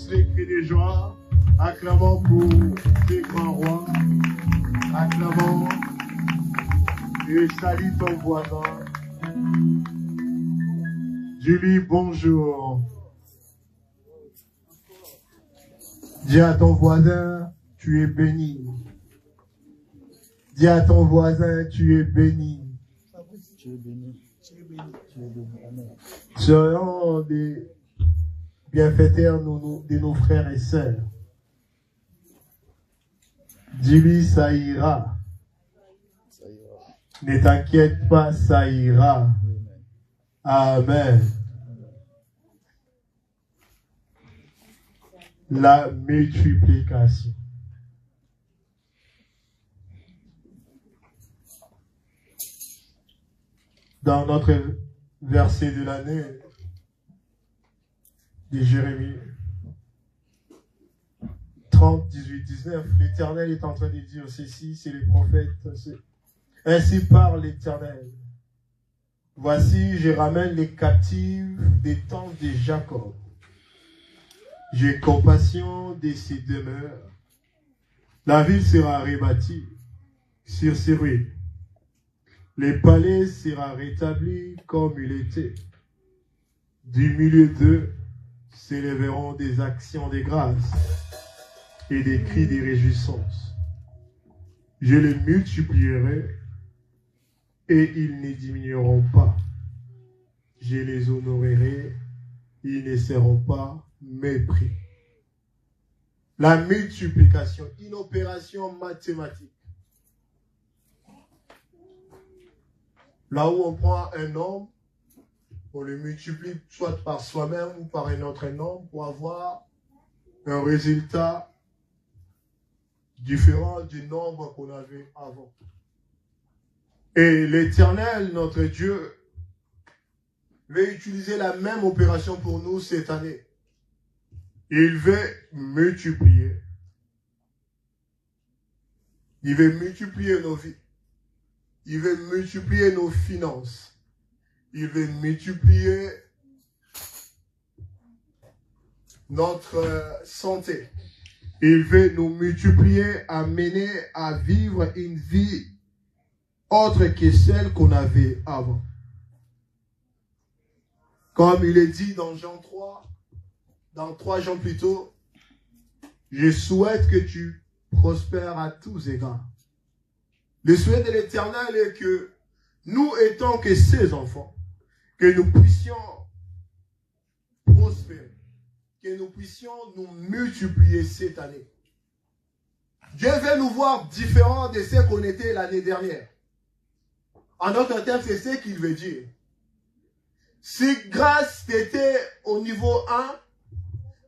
les cris de joie. Acclamons pour ces grands rois. Acclamons et salue ton voisin. Dis-lui bonjour. Dis à ton voisin, tu es béni. Dis à ton voisin, tu es béni. Tu es béni. Tu es béni. Tu es béni. Amen. Soyons des bienfaiteurs de nos frères et sœurs. Dis-lui, ça ira. Ça ira. Ne t'inquiète pas, ça ira. Amen. La multiplication. Dans notre verset de l'année de Jérémie 30, 18, 19, l'Éternel est en train de dire ceci, c'est les prophètes. Ainsi parle l'Éternel. Voici, je ramène les captifs des temps de Jacob. J'ai compassion de ses demeures. La ville sera rebâtie sur ses ruines. Les palais sera rétabli comme il était. Du milieu d'eux s'élèveront des actions de grâce et des cris de réjouissance. Je les multiplierai et ils ne diminueront pas. Je les honorerai, ils ne seront pas mépris. La multiplication, une opération mathématique. Là où on prend un nombre, on le multiplie soit par soi-même ou par un autre nombre pour avoir un résultat différent du nombre qu'on avait avant. Et l'Éternel, notre Dieu, veut utiliser la même opération pour nous cette année. Il veut multiplier. Il veut multiplier nos vies. Il veut multiplier nos finances. Il veut multiplier notre santé. Il veut nous multiplier, amener à vivre une vie autre que celle qu'on avait avant. Comme il est dit dans Jean 3, dans 3 Jean plutôt, je souhaite que tu prospères à tous égards. Le souhait de l'Éternel est que nous étant que ses enfants, que nous puissions prospérer, que nous puissions nous multiplier cette année. Dieu veut nous voir différents de ce qu'on était l'année dernière. En d'autres termes, c'est ce qu'il veut dire. Si grâce t'étais au niveau 1,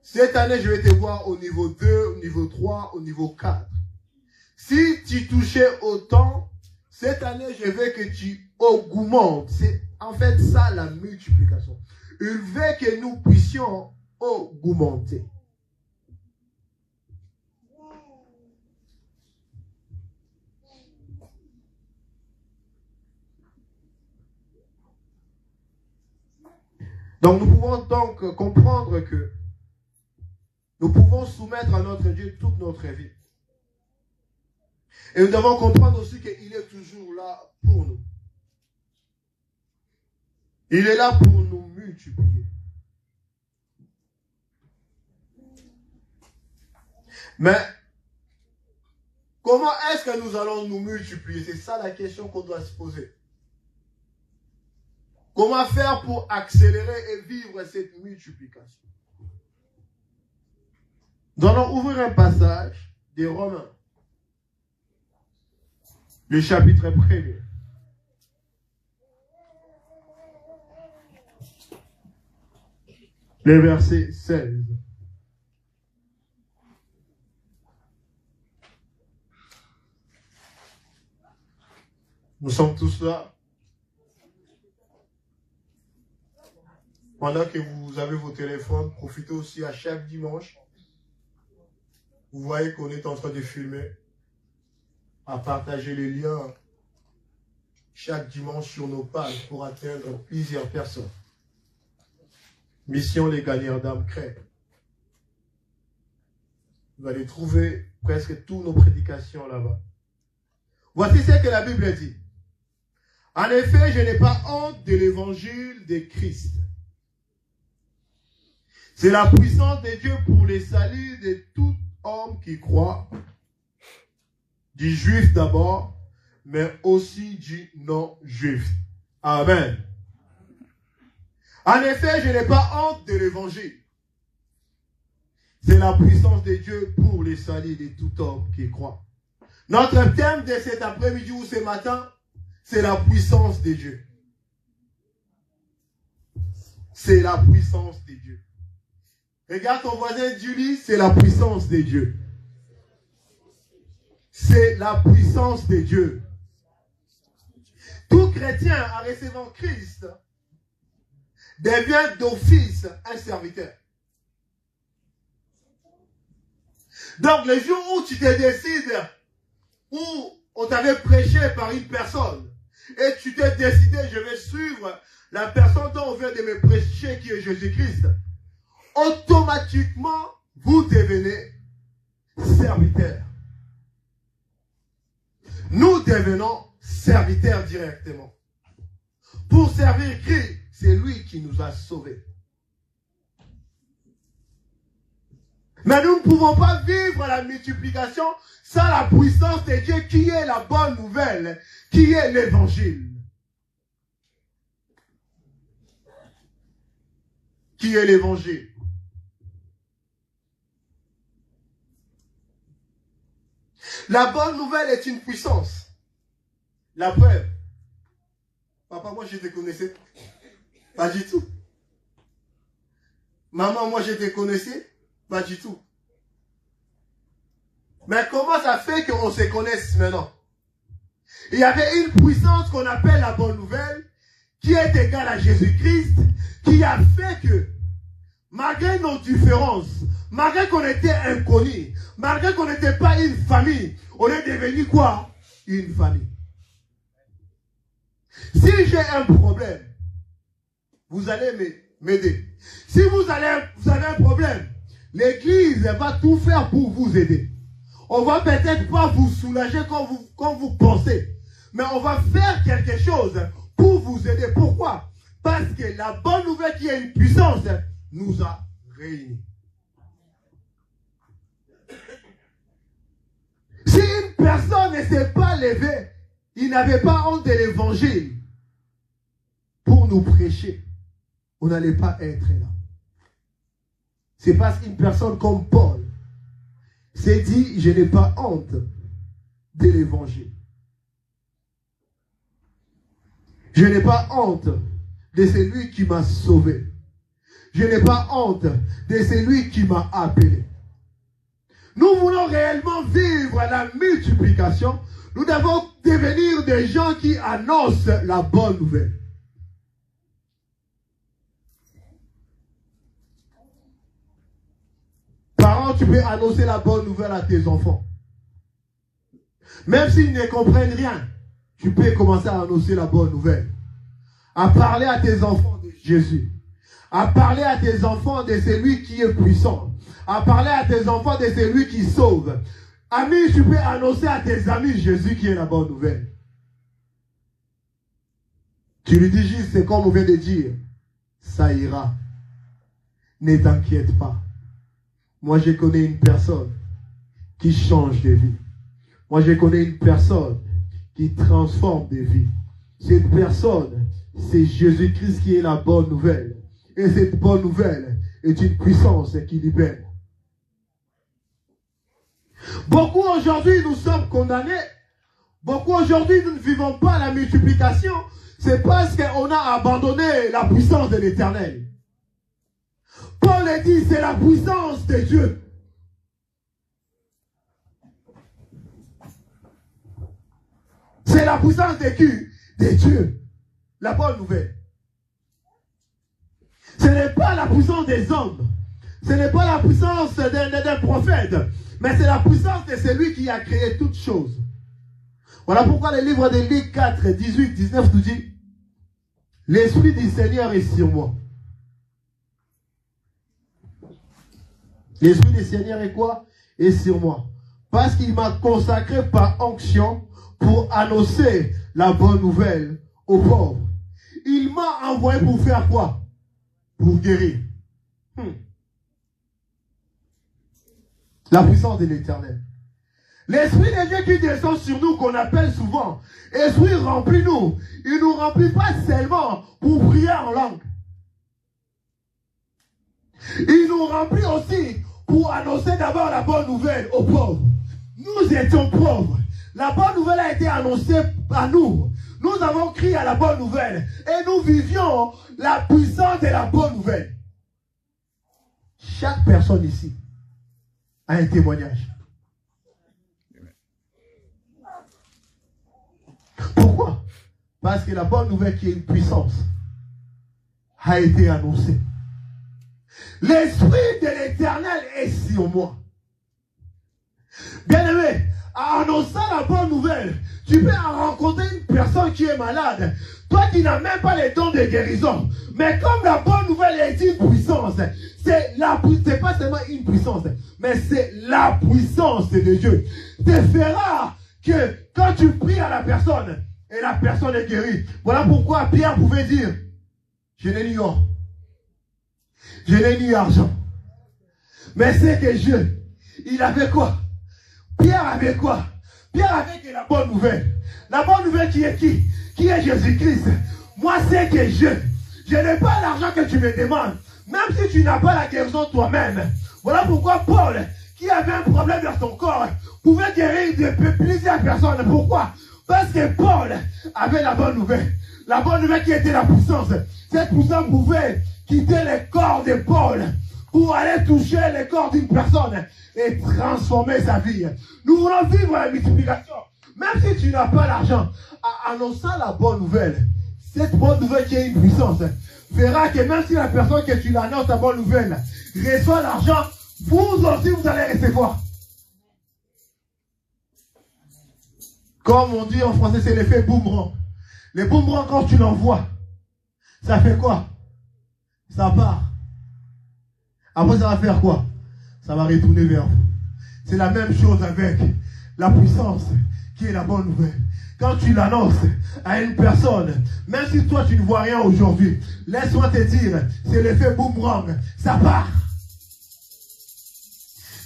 cette année je vais te voir au niveau 2, au niveau 3, au niveau 4. Si tu touchais autant, cette année je veux que tu augmentes. C'est en fait ça la multiplication. Il veut que nous puissions augmenter. Donc nous pouvons donc comprendre que nous pouvons soumettre à notre Dieu toute notre vie. Et nous devons comprendre aussi qu'il est toujours là pour nous. Il est là pour nous multiplier. Mais comment est-ce que nous allons nous multiplier? C'est ça la question qu'on doit se poser. Comment faire pour accélérer et vivre cette multiplication? Nous allons ouvrir un passage des Romains. Le chapitre 1er. Le verset 16. Nous sommes tous là. Pendant que vous avez vos téléphones, profitez aussi à chaque dimanche. Vous voyez qu'on est en train de filmer, à partager les liens chaque dimanche sur nos pages pour atteindre plusieurs personnes. Mission les gagnants d'âme crée. Vous allez trouver presque toutes nos prédications là-bas. Voici ce que la Bible dit. En effet, je n'ai pas honte de l'évangile de Christ. C'est la puissance de Dieu pour le salut de tout homme qui croit, du juif d'abord, mais aussi du non-juif. Amen. En effet, je n'ai pas honte de l'évangile. C'est la puissance de Dieu pour le salut de tout homme qui croit. Notre thème de cet après-midi ou ce matin, c'est la puissance de Dieu. C'est la puissance de Dieu. Regarde ton voisin, dis-lui, c'est la puissance de Dieu. C'est la puissance de Dieu. Tout chrétien en recevant Christ devient d'office un serviteur. Donc le jour où tu te décides, où on t'avait prêché par une personne, et tu t'es décidé, je vais suivre la personne dont on vient de me prêcher, qui est Jésus-Christ, automatiquement, vous devenez serviteur. Nous devenons serviteurs directement. Pour servir Christ, c'est lui qui nous a sauvés. Mais nous ne pouvons pas vivre la multiplication sans la puissance de Dieu qui est la bonne nouvelle, qui est l'évangile. Qui est l'évangile? La bonne nouvelle est une puissance. La preuve. Papa, moi je te connaissais. Pas du tout. Maman, moi je te connaissais. Pas du tout. Mais comment ça fait qu'on se connaisse maintenant? Il y avait une puissance qu'on appelle la bonne nouvelle, qui est égale à Jésus-Christ, qui a fait que, malgré nos différences, malgré qu'on était inconnus, malgré qu'on n'était pas une famille, on est devenu quoi? Une famille. Si j'ai un problème, vous allez m'aider. Si vous avez un problème, l'église va tout faire pour vous aider. On va peut-être pas vous soulager quand vous pensez, mais on va faire quelque chose pour vous aider. Pourquoi? Parce que la bonne nouvelle qui est une puissance nous a réunis. Si une personne ne s'est pas levée, il n'avait pas honte de l'évangile pour nous prêcher, on n'allait pas être là. C'est parce qu'une personne comme Paul s'est dit, je n'ai pas honte de l'évangile. Je n'ai pas honte de celui qui m'a sauvé. Je n'ai pas honte de celui qui m'a appelé. Nous voulons réellement vivre la multiplication. Nous devons devenir des gens qui annoncent la bonne nouvelle. Parents, tu peux annoncer la bonne nouvelle à tes enfants. Même s'ils ne comprennent rien, tu peux commencer à annoncer la bonne nouvelle. À parler à tes enfants de Jésus. À parler à tes enfants de celui qui est puissant. À parler à tes enfants de celui qui sauve. Amis, tu peux annoncer à tes amis Jésus qui est la bonne nouvelle. Tu lui dis juste, c'est comme on vient de dire, ça ira. Ne t'inquiète pas. Moi, je connais une personne qui change de vie. Moi, je connais une personne qui transforme des vies. Cette personne, c'est Jésus-Christ qui est la bonne nouvelle. Et cette bonne nouvelle est une puissance qui libère. Beaucoup aujourd'hui, nous sommes condamnés. Beaucoup aujourd'hui, nous ne vivons pas la multiplication. C'est parce qu'on a abandonné la puissance de l'Éternel. Paul a dit, c'est la puissance de Dieu. C'est la puissance de qui? De Dieu. La bonne nouvelle. Ce n'est pas la puissance des hommes. Ce n'est pas la puissance d'un prophète. Mais c'est la puissance de celui qui a créé toutes choses. Voilà pourquoi le livre de Luc 4, 18, 19 nous dit, l'Esprit du Seigneur est sur moi. L'Esprit du Seigneur est quoi? est sur moi, parce qu'il m'a consacré par onction pour annoncer la bonne nouvelle aux pauvres. Il m'a envoyé pour faire quoi? Pour guérir. La puissance de l'Éternel. L'Esprit de Dieu qui descend sur nous, qu'on appelle souvent Esprit remplit-nous. Il ne nous remplit pas seulement pour prier en langue. Il nous remplit aussi pour annoncer d'abord la bonne nouvelle aux pauvres. Nous étions pauvres. La bonne nouvelle a été annoncée à nous. Nous avons crié à la bonne nouvelle. Et nous vivions la puissance de la bonne nouvelle. Chaque personne ici a un témoignage. Pourquoi? Parce que la bonne nouvelle qui est une puissance a été annoncée. L'Esprit de l'Éternel est sur moi. Bien-aimé, en annonçant la bonne nouvelle, tu peux rencontrer une personne qui est malade. Toi qui n'as même pas les dons de guérison. Mais comme la bonne nouvelle est une puissance, c'est pas seulement une puissance, mais c'est la puissance de Dieu. Te fera que quand tu pries à la personne, et la personne est guérie. Voilà pourquoi Pierre pouvait dire, je n'ai ni or, je n'ai ni argent, mais c'est que Dieu, il avait quoi? Pierre avait quoi? Pierre avait que la bonne nouvelle. La bonne nouvelle qui est qui? Qui est Jésus-Christ. Moi, c'est que je n'ai pas l'argent que tu me demandes. Même si tu n'as pas la guérison toi-même. Voilà pourquoi Paul, qui avait un problème dans son corps, pouvait guérir de plusieurs personnes. Pourquoi? Parce que Paul avait la bonne nouvelle. La bonne nouvelle qui était la puissance. Cette puissance pouvait quitter le corps de Paul pour aller toucher le corps d'une personne et transformer sa vie. Nous voulons vivre la multiplication. Même si tu n'as pas l'argent, en annonçant la bonne nouvelle, cette bonne nouvelle qui est une puissance, fera que même si la personne que tu l'annonces la bonne nouvelle reçoit l'argent, vous aussi vous allez recevoir. Comme on dit en français, c'est l'effet boomerang. Le boomerang, quand tu l'envoies, ça fait quoi? Ça part. Après, ça va faire quoi? Ça va retourner vers vous. C'est la même chose avec la puissance qui est la bonne nouvelle. Quand tu l'annonces à une personne, même si toi tu ne vois rien aujourd'hui, laisse-moi te dire, c'est l'effet boomerang. Ça part.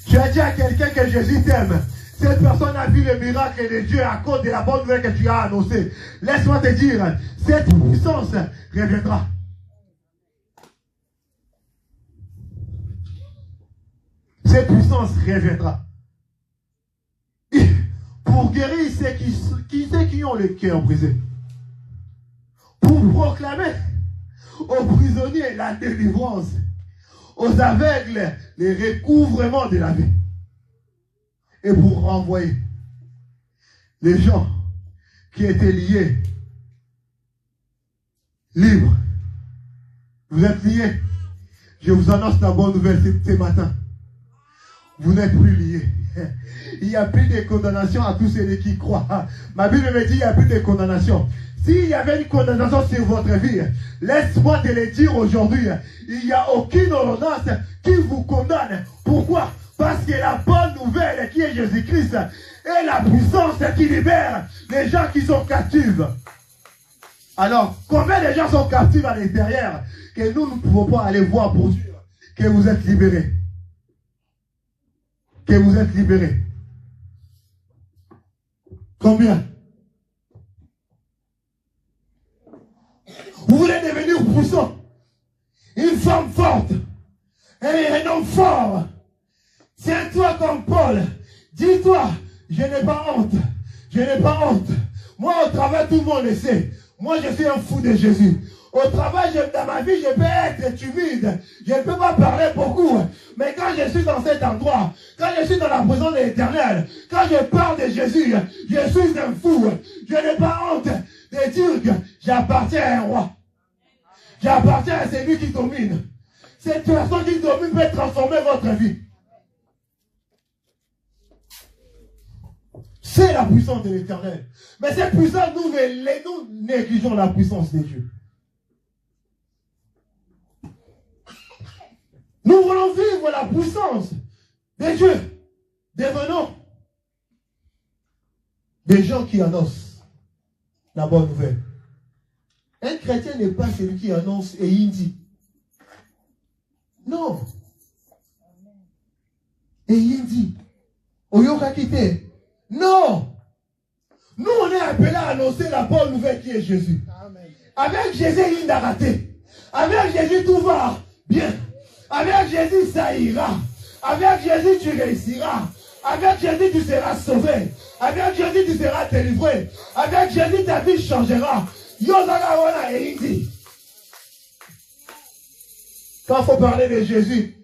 Tu as dit à quelqu'un que Jésus t'aime. Cette personne a vu le miracle de Dieu à cause de la bonne nouvelle que tu as annoncée. Laisse-moi te dire, cette puissance reviendra. Cette puissance reviendra. Pour guérir ceux qui ont le cœur brisé. Pour proclamer aux prisonniers la délivrance. Aux aveugles les recouvrements de la vie. Et pour renvoyer les gens qui étaient liés, libres. Vous êtes liés. Je vous annonce la bonne nouvelle ce matin. Vous n'êtes plus liés. Il n'y a plus de condamnation à tous ceux qui croient. Ma Bible me dit qu'il n'y a plus de condamnation. S'il y avait une condamnation sur votre vie, laisse-moi te le dire aujourd'hui. Il n'y a aucune ordonnance qui vous condamne. Pourquoi? Parce que la bonne nouvelle qui est Jésus-Christ est la puissance qui libère les gens qui sont captifs. Alors, combien de gens sont captifs à l'intérieur que nous ne pouvons pas aller voir pour dire que vous êtes libérés? Que vous êtes libérés. Combien? Vous voulez devenir puissant. Une femme forte. Et un homme fort. Tiens-toi comme Paul. Dis-toi, je n'ai pas honte. Je n'ai pas honte. Moi, au travail, tout le monde le sait. Moi, je suis un fou de Jésus. Au travail, dans ma vie, je peux être timide. Je ne peux pas parler beaucoup. Mais quand je suis dans cet endroit, quand je suis dans la présence de l'Éternel, quand je parle de Jésus, je suis un fou. Je n'ai pas honte de dire que j'appartiens à un roi. J'appartiens à celui qui domine. Cette personne qui domine peut transformer votre vie. C'est la puissance de l'Éternel. Mais cette puissance, nous négligeons la puissance de Dieu. Nous voulons vivre la puissance de Dieu. Devenons des gens qui annoncent la bonne nouvelle. Un chrétien n'est pas celui qui annonce et il dit. Non. Et il dit. Oyoka Kite. Non. Nous, on est appelés à annoncer la bonne nouvelle qui est Jésus. Amen. Avec Jésus, il n'a raté. Avec Jésus, tout va bien. Avec Jésus, ça ira. Avec Jésus, tu réussiras. Avec Jésus, tu seras sauvé. Avec Jésus, tu seras délivré. Avec Jésus, ta vie changera. Yozagawana et il dit. Quand il faut parler de Jésus,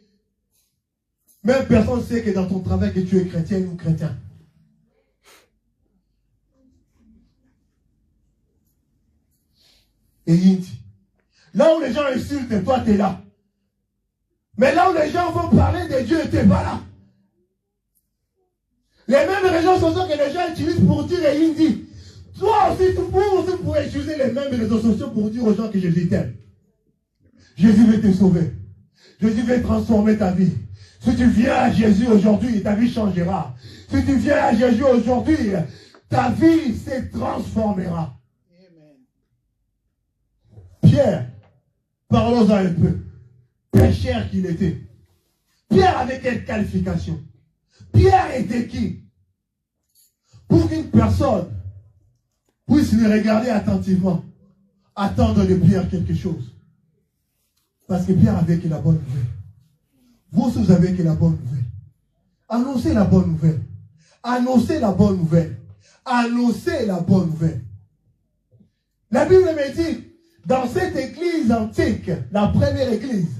même personne ne sait que dans ton travail que tu es chrétien ou chrétien. Et il dit, là où les gens insultent, toi tu es là. Mais là où les gens vont parler de Dieu, tu n'es pas là. Les mêmes réseaux sociaux que les gens utilisent pour dire, et il dit, toi aussi, tu pourrais utiliser les mêmes réseaux sociaux pour dire aux gens que Jésus t'aime. Jésus veut te sauver. Jésus veut transformer ta vie. Si tu viens à Jésus aujourd'hui, ta vie changera. Si tu viens à Jésus aujourd'hui, ta vie se transformera. Amen. Pierre, parlons-en un peu. Pécheur qu'il était. Pierre avait quelle qualification? Pierre était qui? Pour qu'une personne puisse le regarder attentivement, attendre de Pierre quelque chose. Parce que Pierre avait que la bonne nouvelle. Vous avez que la bonne nouvelle. Annoncez la bonne nouvelle. Annoncez la bonne nouvelle. Annoncez la bonne nouvelle. La Bible me dit, dans cette église antique, la première église,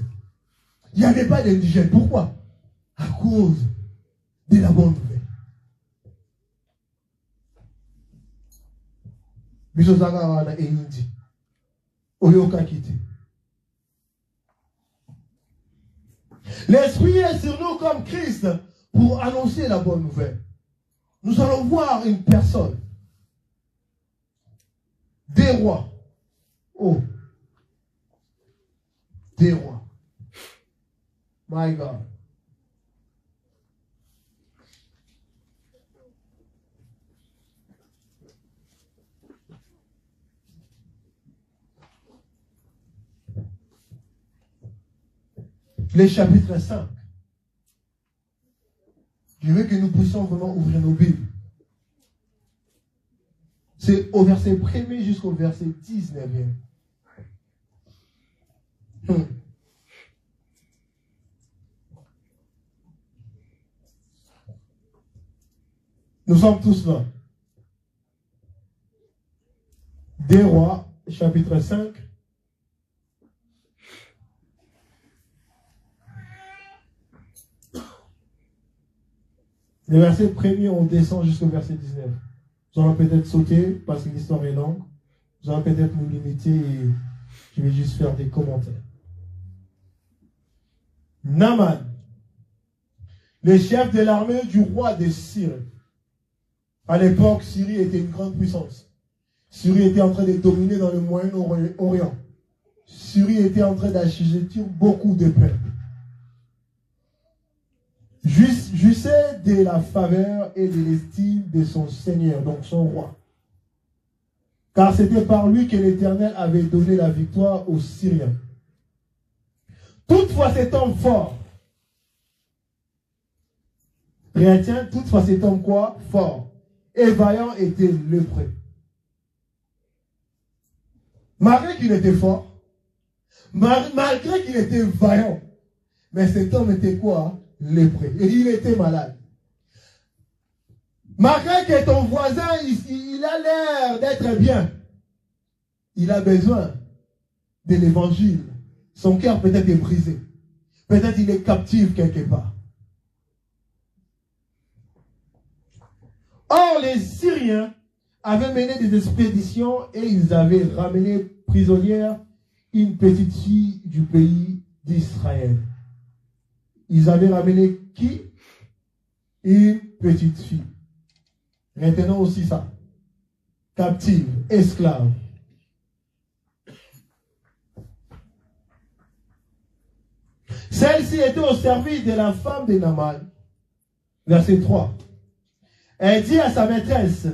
il n'y avait pas d'indigènes. Pourquoi? À cause de la bonne nouvelle. Bisosanga et Indi. Oyoka Kite. L'Esprit est sur nous comme Christ pour annoncer la bonne nouvelle. Nous allons voir une personne. Des rois. Oh. Des rois. My God. Les chapitres 5. Je veux que nous puissions vraiment ouvrir nos Bibles. C'est au verset 1er jusqu'au verset 19e. Nous sommes tous là. Des rois, chapitre 5. Le verset 1er, on descend jusqu'au verset 19. Nous allons peut-être sauter parce que l'histoire est longue. Nous allons peut-être nous limiter et je vais juste faire des commentaires. Naaman, le chef de l'armée du roi de Syrie. À l'époque, Syrie était une grande puissance. Syrie était en train de dominer dans le Moyen-Orient. Syrie était en train d'assujettir beaucoup de peuples. Jouissait de la faveur et de l'estime de son Seigneur, donc son roi. Car c'était par lui que l'Éternel avait donné la victoire aux Syriens. Toutefois cet homme fort, chrétien, toutefois cet homme quoi? Fort et vaillant était lépreux. Malgré qu'il était fort, malgré qu'il était vaillant, mais cet homme était quoi? Lépreux. Et il était malade. Malgré que ton voisin, il a l'air d'être bien, il a besoin de l'évangile. Son cœur peut-être est brisé. Peut-être il est captif quelque part. Or, les Syriens avaient mené des expéditions et ils avaient ramené prisonnière une petite fille du pays d'Israël. Ils avaient ramené qui? Une petite fille. Retenons aussi ça. Captive, esclave. Celle-ci était au service de la femme de Naaman. Verset 3. Elle dit à sa maîtresse,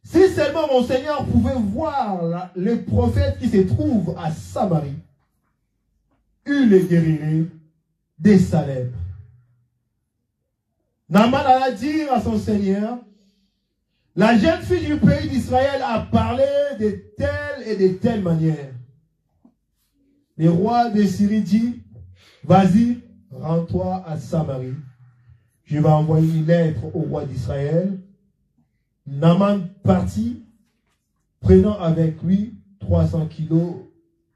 si seulement mon Seigneur pouvait voir les prophètes qui se trouvent à Samarie, il les guérirait de sa lèpre. Naaman alla dire à son Seigneur, la jeune fille du pays d'Israël a parlé de telle et de telle manière. Le roi de Syrie dit, vas-y, rends-toi à Samarie. Je vais envoyer une lettre au roi d'Israël. Naaman partit, prenant avec lui 300 kilos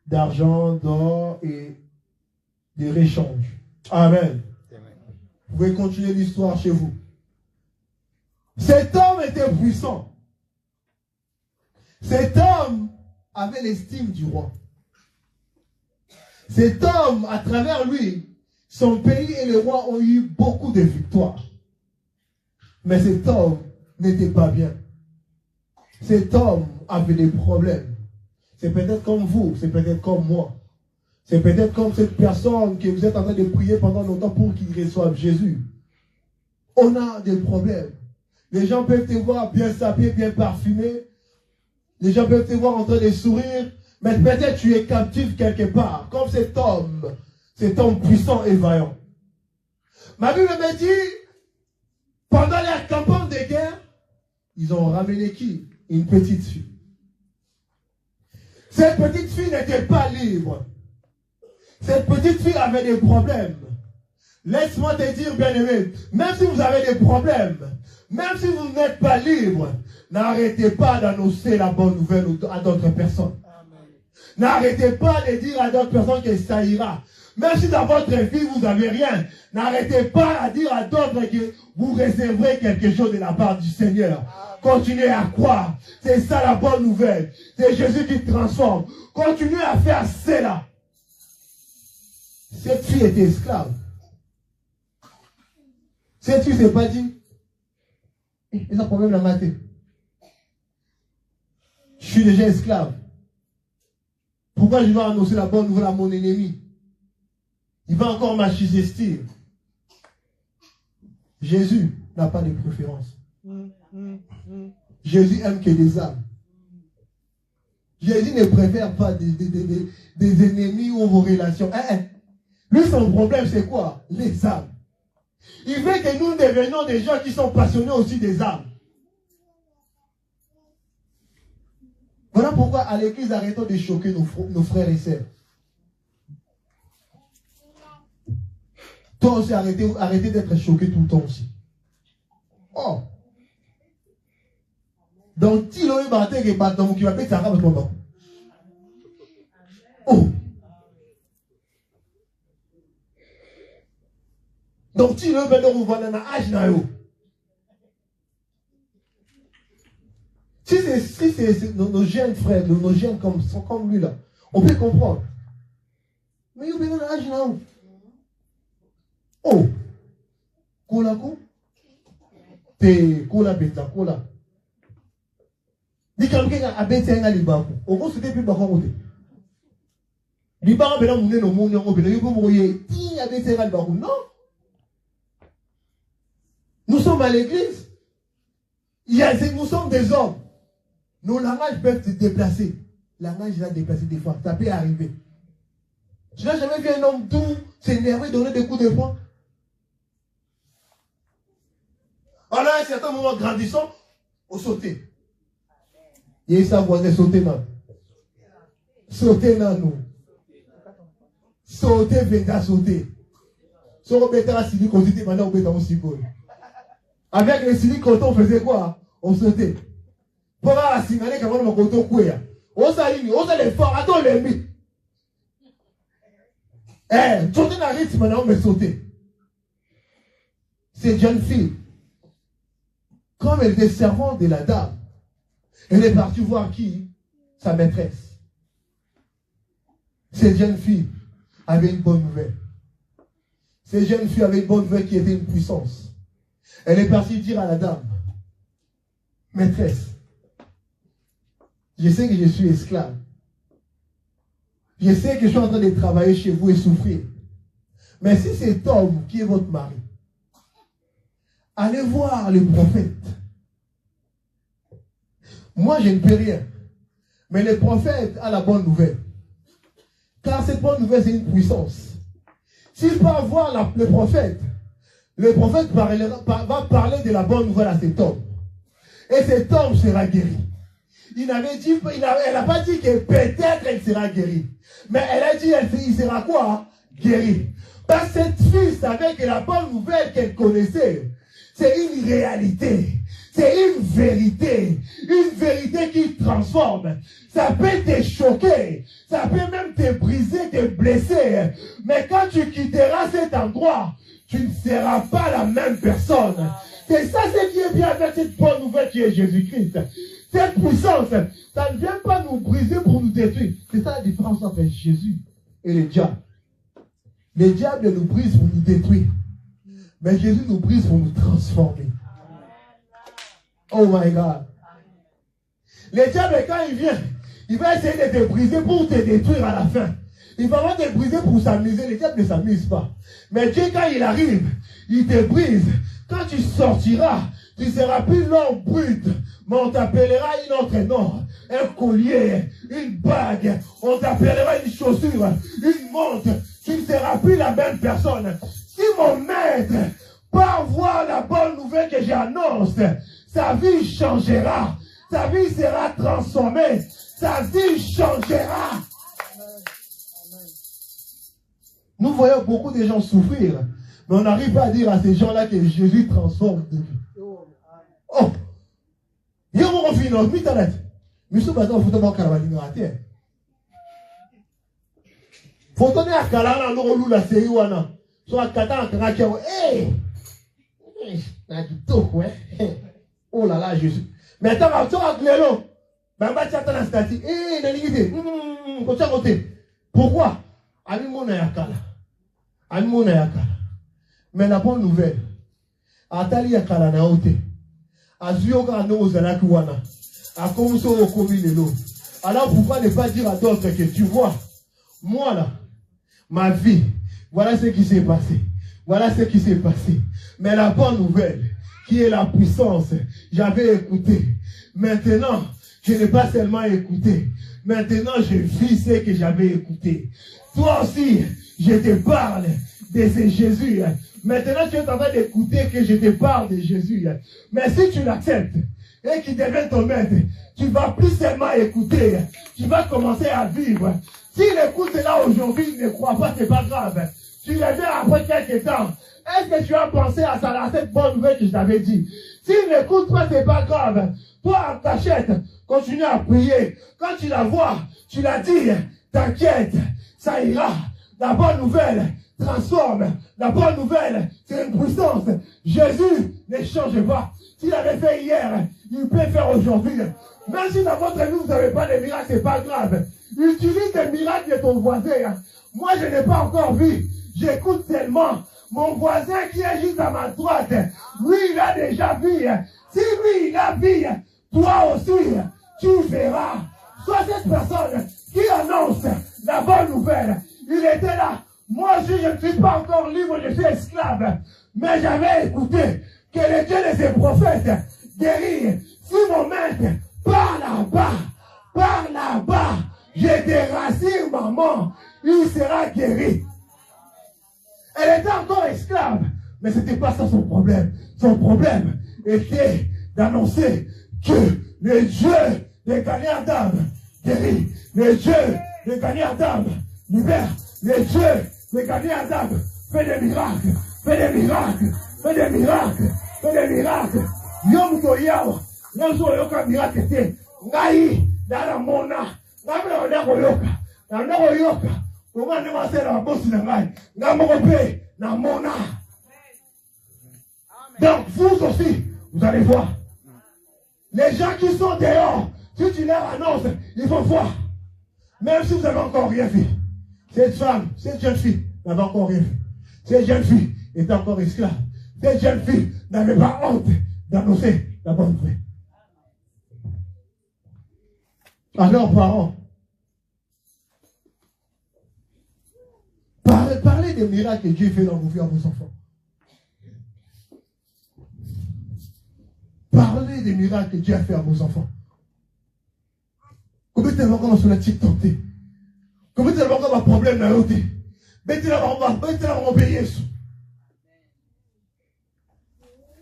d'argent, d'or et de réchange. Amen. Vous pouvez continuer l'histoire chez vous. Cet homme était puissant. Cet homme avait l'estime du roi. Cet homme, à travers lui, son pays et le roi ont eu beaucoup de victoires. Mais cet homme n'était pas bien. Cet homme avait des problèmes. C'est peut-être comme vous, c'est peut-être comme moi. C'est peut-être comme cette personne que vous êtes en train de prier pendant longtemps pour qu'il reçoive Jésus. On a des problèmes. Les gens peuvent te voir bien sapé, bien parfumé. Les gens peuvent te voir en train de sourire. Mais peut-être tu es captif quelque part. Comme cet homme puissant et vaillant. Ma Bible me dit, pendant la campagne de guerre, ils ont ramené qui? Une petite fille. Cette petite fille n'était pas libre. Cette petite fille avait des problèmes. Laisse-moi te dire, bien-aimé, même si vous avez des problèmes, même si vous n'êtes pas libre, n'arrêtez pas d'annoncer la bonne nouvelle à d'autres personnes. N'arrêtez pas de dire à d'autres personnes que ça ira. Même si dans votre vie, vous n'avez rien, n'arrêtez pas à dire à d'autres que vous réserverez quelque chose de la part du Seigneur. Continuez à croire. C'est ça la bonne nouvelle. C'est Jésus qui transforme. Continuez à faire cela. Cette fille était esclave. Cette fille ne s'est pas dit, ils ont un problème la mater. Je suis déjà esclave. Pourquoi je dois annoncer la bonne nouvelle à mon ennemi? Il va encore m'accuser. Jésus n'a pas de préférence. Jésus aime que des âmes. Jésus ne préfère pas des ennemis ou vos relations. Lui, son problème, c'est quoi? Les âmes. Il veut que nous devenions des gens qui sont passionnés aussi des âmes. Voilà pourquoi à l'église, arrêtons de choquer nos frères et sœurs. Toi aussi, arrêtez d'être choqué tout le temps aussi. Oh. Donc, si l'on est battu, qui va payer sa rame, oh. Donc, si l'on est battu, on âge. Si c'est nos jeunes frères, nos jeunes comme lui là, on peut comprendre. Mais il y a un âge là. Oh, kola ko, te kola beta kola. Ni kamke a beta nga libaku. Oko sute pi bako ngote. Libaku bena mune no mune ngo bena yuko moye ti a beta nga libaku. Non. Nous sommes à l'église. Nous sommes des hommes. Nos langages peuvent se déplacer. Langage va déplacer des fois. Ça peut arriver. Je n'ai jamais vu un homme doux s'énerver, donner des coups de poing. Alors, à un certain moment grandissant, on sautait. Et ça, vous allez sauter là. Sauter là, nous. Sauter, venga sauter. Si on mettait la silique, on était maintenant, on mettait un silicone. Avec les siliques, on faisait quoi? On sautait. Pour la signaler, quand on m'a dit, on s'aligne, on s'allait fort, attends les mis. Sauter dans le rythme, maintenant, on me sauter. Cette jeune fille, comme elle était servante de la dame, elle est partie voir qui? Sa maîtresse. Cette jeune fille avait une bonne nouvelle. Cette jeune fille avait une bonne nouvelle qui était une puissance. Elle est partie dire à la dame, maîtresse, je sais que je suis esclave. Je sais que je suis en train de travailler chez vous et souffrir. Mais si cet homme qui est votre mari allez voir les prophètes. Moi, je ne peux rien. Mais les prophètes ont la bonne nouvelle. Car cette bonne nouvelle, c'est une puissance. S'il peut voir le prophète va parler de la bonne nouvelle à cet homme. Et cet homme sera guéri. Elle n'a pas dit que peut-être elle sera guérie. Mais elle a dit il sera quoi? Guéri. Parce que cette fille savait que la bonne nouvelle qu'elle connaissait, c'est une réalité. C'est une vérité qui transforme. Ça peut te choquer, ça peut même te briser, te blesser. Mais quand tu quitteras cet endroit, tu ne seras pas la même personne. C'est ça ce qui est bien avec cette bonne nouvelle qui est Jésus-Christ. Cette puissance, ça ne vient pas nous briser pour nous détruire. C'est ça la différence entre Jésus et le diable. Le diable nous brise pour nous détruire. Mais Jésus nous brise pour nous transformer. Oh my God. Le diable, quand il vient, il va essayer de te briser pour te détruire à la fin. Il va pas te briser pour s'amuser. Le diable ne s'amuse pas. Mais Dieu, quand il arrive, il te brise. Quand tu sortiras, tu ne seras plus l'homme brut. Mais on t'appellera un autre nom. Un collier, une bague. On t'appellera une chaussure, une montre. Tu ne seras plus la même personne. Si mon maître part voir la bonne nouvelle que j'annonce, sa vie changera. Sa vie sera transformée. Sa vie changera. Nous voyons beaucoup de gens souffrir, mais on n'arrive pas à dire à ces gens-là que Jésus transforme de vie. Oh! Il y a un moment fini, mais t'arrêtes. Mais ce matin, il faut d'abord caravane à terre. Faut donner à Kalana, nous roulons la série wana. Soit Katana, Kanakia, hey! Oh là là, Jésus. Mais attends, tu as Clélo. Ben, bah, tu attends la statique. Eh, Nanigité. Pourquoi? Amimona Yakala. Amimona Yakala. Mais la bonne nouvelle, Atali Yakala na ote. Azioga no ozalaki wana. Akomso okomi lelo. Alors pourquoi ne pas dire à d'autres que tu vois, moi là, ma vie, voilà ce qui s'est passé. Voilà ce qui s'est passé. Mais la bonne nouvelle, qui est la puissance, j'avais écouté. Maintenant, je n'ai pas seulement écouté. Maintenant, je vis ce que j'avais écouté. Toi aussi, je te parle de ce Jésus. Maintenant, tu es en train d'écouter que je te parle de Jésus. Mais si tu l'acceptes et qu'il devient ton maître, tu ne vas plus seulement écouter. Tu vas commencer à vivre. S'il écoute là aujourd'hui, il ne croit pas, c'est pas grave. Tu le verras après quelques temps. Est-ce que tu as pensé à ça, à cette bonne nouvelle que je t'avais dit? S'il n'écoute pas, c'est pas grave. Toi, en cachette, continue à prier. Quand tu la vois, tu la dis, t'inquiète, ça ira. La bonne nouvelle transforme. La bonne nouvelle, c'est une puissance. Jésus ne change pas. S'il avait fait hier, il peut faire aujourd'hui. Même si dans votre vie, vous n'avez pas de miracles, c'est pas grave. Utilise les miracles de ton voisin. Moi, je n'ai pas encore vu. J'écoute seulement. Mon voisin qui est juste à ma droite, lui, il a déjà vu. Si lui, il a vu, toi aussi, tu verras. Sois cette personne qui annonce la bonne nouvelle. Il était là. Moi aussi, je ne suis pas encore libre, je suis esclave. Mais j'avais écouté que le Dieu de ses prophètes guérit. Si mon maître, par là-bas, je te rassure, maman, il sera guéri. Elle était encore esclave, mais ce n'était pas ça son problème. Son problème était d'annoncer que le Dieu des gagnants d'âme guérit. Le Dieu des gagnants d'âme libère. Le Dieu des gagnants d'âme fait des miracles. Fait des miracles. Fait des miracles. Fait des miracles. Yom Toyao. Yom Yoka miracle était. Ngai. Dara Mona. Nabla Odako Yoka. Nabla Yoka. Comment ne va-t-il la bosse de Ngai? Namorope. Namona. Donc, vous aussi, vous allez voir. Les gens qui sont dehors, si tu leur annonces, ils vont voir. Même si vous n'avez encore rien fait. Cette femme, cette jeune fille n'avait encore rien fait. Cette jeune fille était encore esclave. Cette jeune fille n'avait pas honte d'annoncer la bonne nouvelle. À leurs parents, parlez des miracles que Dieu fait dans vos vies à vos enfants. parlez des miracles que Dieu a fait à vos enfants. Combien de temps sur la petite tenté? Combien de temps un problème dans l'autre? Mais tu vas payer.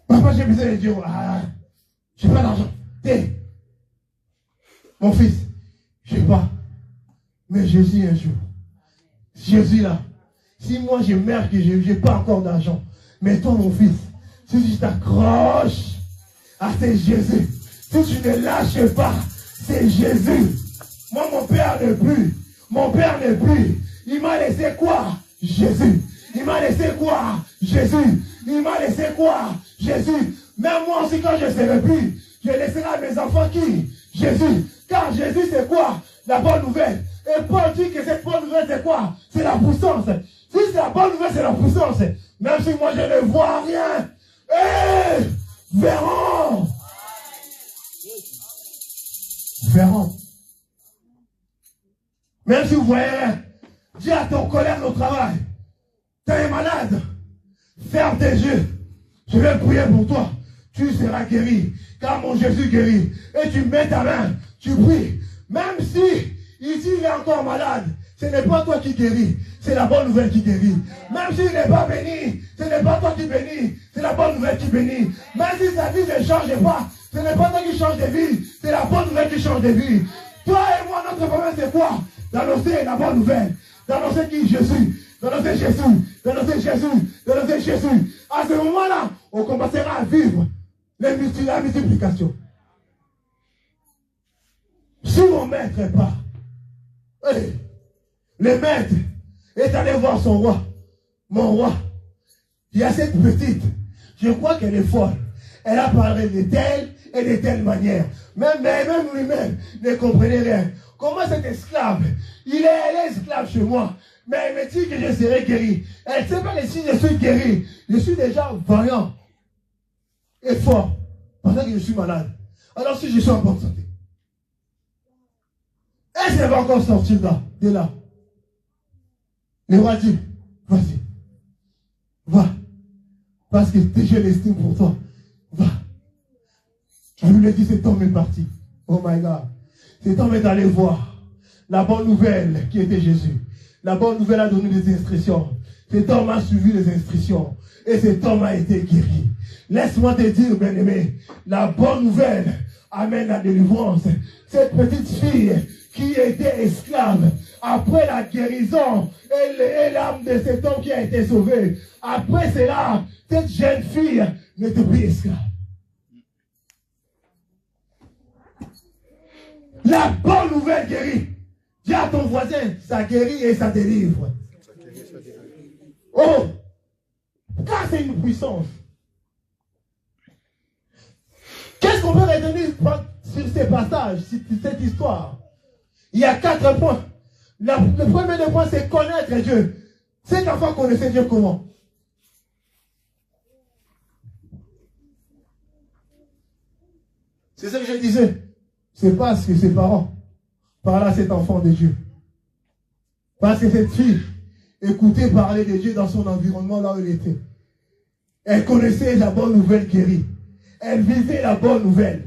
Papa, j'ai besoin de Dieu. J'ai pas d'argent. Mon fils, je sais pas. Mais Jésus un jour. Jésus là. Si moi je meurs que je n'ai pas encore d'argent. Mais toi mon fils, si tu t'accroches à c'est Jésus. Si tu ne lâches pas, c'est Jésus. Moi mon père n'est plus. Mon père n'est plus. Il m'a laissé quoi? Jésus. Il m'a laissé quoi? Jésus. Il m'a laissé quoi? Jésus. Même moi aussi quand je ne serai plus, je laisserai à mes enfants qui? Jésus. Car Jésus c'est quoi? La bonne nouvelle. Et Paul dit que cette bonne nouvelle c'est quoi? C'est la puissance. Si c'est la bonne nouvelle c'est la puissance. Même si moi je ne vois rien. Verront. Verront. Même si vous voyez rien, dis à ton collègue au travail, tu es malade, ferme tes yeux, je vais prier pour toi, tu seras guéri, car mon Jésus guérit. Et tu mets ta main, tu pries, même si il dit il est encore malade, ce n'est pas toi qui guéris, c'est la bonne nouvelle qui guérit. Même s'il n'est pas béni, ce n'est pas toi qui bénis, c'est la bonne nouvelle qui bénit. Même si sa vie ne change pas, ce n'est pas toi qui change de vie, c'est la bonne nouvelle qui change de vie. Toi et moi, notre problème c'est quoi? D'annoncer la bonne nouvelle, d'annoncer qui? Jésus, d'annoncer Jésus, d'annoncer Jésus, d'annoncer Jésus. À ce moment-là, on commencera à vivre la multiplication. Si mon maître est pas, le maître est allé voir son roi, mon roi. Il y a cette petite, je crois qu'elle est folle. Elle a parlé de telle et de telle manière. Même lui-même ne comprenait rien. Comment cet esclave, elle est esclave chez moi, mais elle me dit que je serai guéri. Elle ne sait pas que si je suis guéri, je suis déjà vaillant et fort, parce que je suis malade. Alors si je suis en bonne santé, est-ce qu'elle va encore sortir de là? Le roi dit, vas-y, va, parce que j'ai l'estime pour toi, va. Je lui ai dit, cet homme est parti. Oh my God. Cet homme est allé voir la bonne nouvelle qui était Jésus. La bonne nouvelle a donné des instructions. Cet homme a suivi les instructions. Et cet homme a été guéri. Laisse-moi te dire, bien-aimé, la bonne nouvelle amène la délivrance. Cette petite fille qui était esclave, après la guérison et l'âme de cet homme qui a été sauvé, après cela, cette jeune fille n'était plus esclave. La bonne nouvelle guérit. Dis à ton voisin, ça guérit et ça délivre. Oh, car c'est une puissance. Qu'est-ce qu'on peut retenir sur ces passages, sur cette histoire? Il y a 4 points. Le premier des points, c'est connaître Dieu. Cet enfant connaissait Dieu comment? C'est ce que je disais. C'est parce que ses parents parlaient à cet enfant de Dieu. Parce que cette fille écoutait parler de Dieu dans son environnement là où elle était. Elle connaissait la bonne nouvelle guérie. Elle vivait la bonne nouvelle.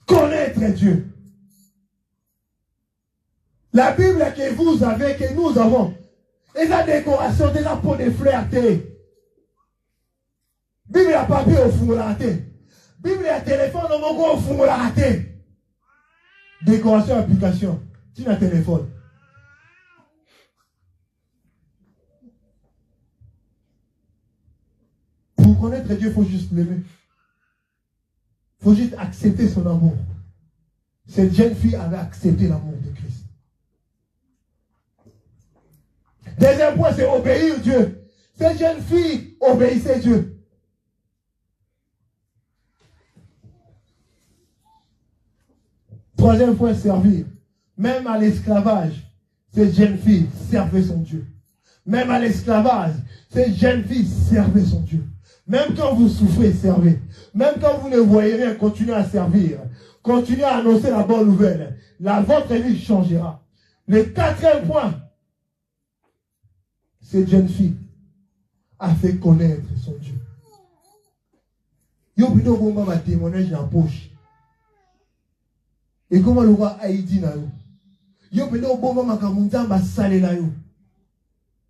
Connaître Dieu. La Bible que vous avez, que nous avons, et la décoration de la peau de fleurs. Bible à papier au fond de la tête. Bible à téléphone au fond de la tête. Décoration, application. Tu as téléphone. Pour connaître Dieu, il faut juste l'aimer. Il faut juste accepter son amour. Cette jeune fille avait accepté l'amour de Christ. Deuxième point, c'est obéir Dieu. Cette jeune fille obéissait Dieu. Troisième point, servir. Même à l'esclavage, cette jeune fille servait son Dieu. Même à l'esclavage, cette jeune fille servait son Dieu. Même quand vous souffrez, servez. Même quand vous ne voyez rien, continuez à servir. Continuez à annoncer la bonne nouvelle. Votre vie changera. Le quatrième point, cette jeune fille a fait connaître son Dieu. Yo plutôt bon ma témoignage dans la poche. Et comment le roi Haïti na yo? Yo plutôt bon ma kamunza ma salé na yo.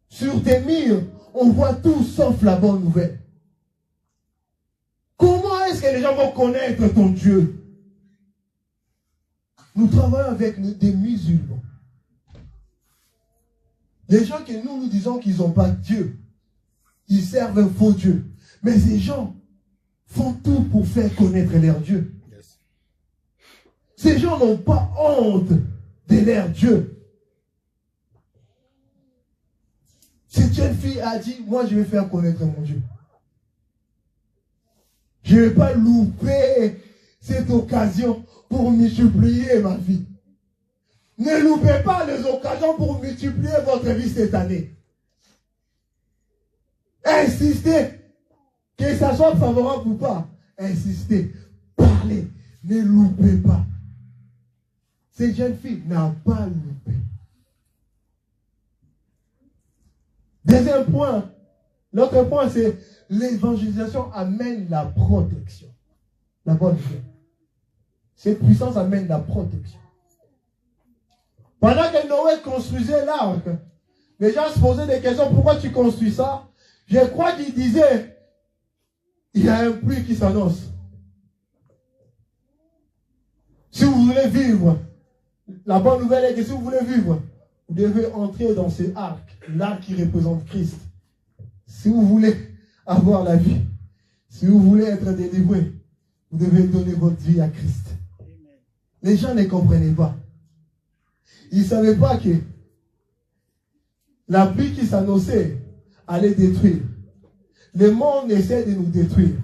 Sur tes murs, on voit tout sauf la bonne nouvelle. Comment est-ce que les gens vont connaître ton Dieu? Nous travaillons avec des musulmans. Les gens que nous disons qu'ils n'ont pas Dieu. Ils servent un faux Dieu. Mais ces gens font tout pour faire connaître leur Dieu. Yes. Ces gens n'ont pas honte de leur Dieu. Cette jeune fille a dit, moi je vais faire connaître mon Dieu. Je ne vais pas louper cette occasion pour multiplier ma vie. Ne loupez pas les occasions pour multiplier votre vie cette année. Insistez. Que ça soit favorable ou pas. Insistez. Parlez. Ne loupez pas. Cette jeune fille n'a pas loupé. Deuxième point. L'autre point, c'est l'évangélisation amène la protection. La bonne nouvelle. Cette puissance amène la protection. Pendant que Noé construisait l'arc, les gens se posaient des questions. Pourquoi tu construis ça? Je crois qu'il disait, il y a un pluie qui s'annonce. Si vous voulez vivre, la bonne nouvelle est que si vous voulez vivre, vous devez entrer dans ce arc, l'arc qui représente Christ. Si vous voulez avoir la vie, si vous voulez être délivré, vous devez donner votre vie à Christ. Les gens ne comprenaient pas. Ils ne savaient pas que la pluie qui s'annonçait allait détruire. Le monde essaie de nous détruire.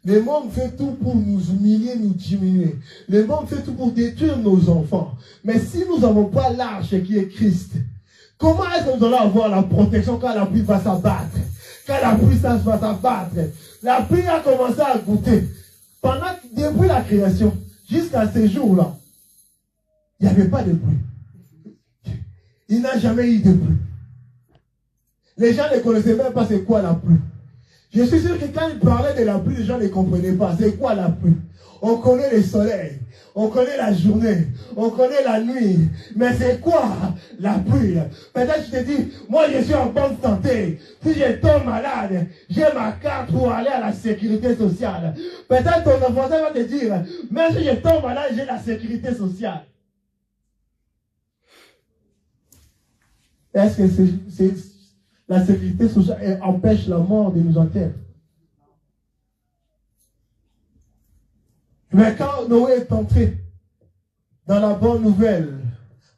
Le monde fait tout pour nous humilier, nous diminuer. Le monde fait tout pour détruire nos enfants. Mais si nous n'avons pas l'arche qui est Christ, comment est-ce que nous allons avoir la protection quand la pluie va s'abattre? Quand la puissance va s'abattre? La pluie a commencé à goûter. Depuis la création, jusqu'à ces jours-là, il n'y avait pas de pluie. Il n'a jamais eu de pluie. Les gens ne connaissaient même pas c'est quoi la pluie. Je suis sûr que quand ils parlaient de la pluie, les gens ne comprenaient pas. C'est quoi la pluie? On connaît le soleil, on connaît la journée, on connaît la nuit. Mais c'est quoi la pluie? Peut-être tu te dis, moi je suis en bonne santé. Si je tombe malade, j'ai ma carte pour aller à la sécurité sociale. Peut-être ton enfant va te dire, même si je tombe malade, j'ai la sécurité sociale. Est-ce que la sécurité sociale empêche la mort de nous enterrer? Mais quand Noé est entré dans la bonne nouvelle,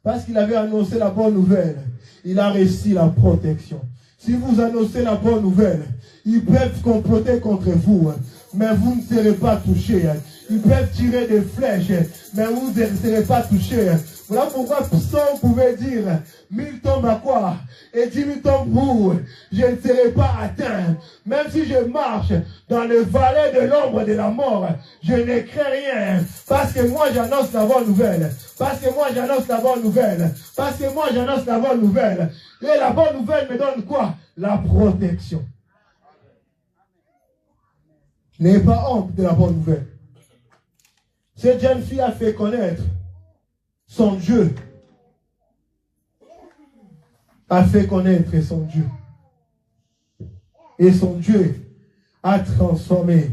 parce qu'il avait annoncé la bonne nouvelle, il a réussi la protection. Si vous annoncez la bonne nouvelle, ils peuvent comploter contre vous, mais vous ne serez pas touchés. Ils peuvent tirer des flèches, mais vous ne serez pas touchés. Voilà pourquoi Psaume pouvait dire, 1000 tombent à quoi? Et 10 000 tombent pour, je ne serai pas atteint. Même si je marche dans le valet de l'ombre de la mort, je ne crains rien. Parce que moi j'annonce la bonne nouvelle. Parce que moi j'annonce la bonne nouvelle. Parce que moi j'annonce la bonne nouvelle. Et la bonne nouvelle me donne quoi? La protection. N'ayez pas honte de la bonne nouvelle. Cette jeune fille a fait connaître son Dieu. A fait connaître son Dieu. Et son Dieu a transformé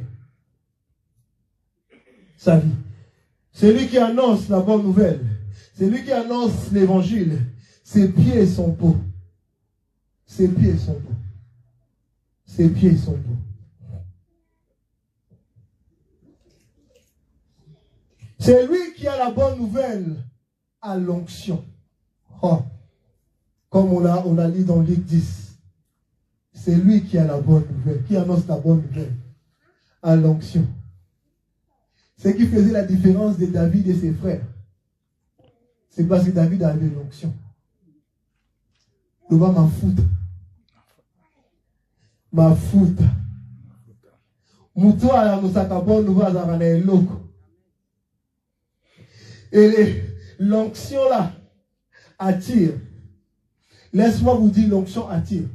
sa vie. Celui qui annonce la bonne nouvelle, celui qui annonce l'évangile, ses pieds sont beaux. Ses pieds sont beaux. Ses pieds sont beaux. C'est lui qui a la bonne nouvelle à l'onction. Oh. Comme on a lu dans Luc 10. C'est lui qui a la bonne nouvelle, qui annonce la bonne nouvelle à l'onction. Ce qui faisait la différence de David et ses frères, c'est parce que David avait l'onction. Il va m'en foutre. Ma foutre. Moutoua la moussaka bonne nouvelle à la loco. Et l'onction là attire. Laisse-moi vous dire, l'onction attire.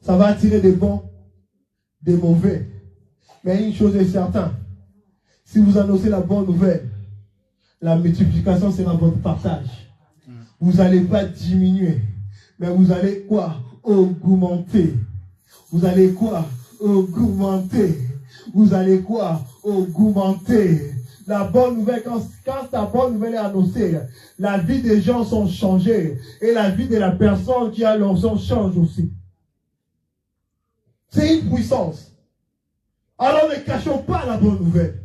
Ça va attirer des bons, des mauvais. Mais une chose est certaine, si vous annoncez la bonne nouvelle, la multiplication sera votre partage. Vous n'allez pas diminuer, mais vous allez quoi? Augmenter. Vous allez quoi? Augmenter. Vous allez quoi? Augmenter. La bonne nouvelle, quand ta bonne nouvelle est annoncée, la vie des gens sont changées et la vie de la personne qui a l'onction change aussi. C'est une puissance. Alors ne cachons pas la bonne nouvelle.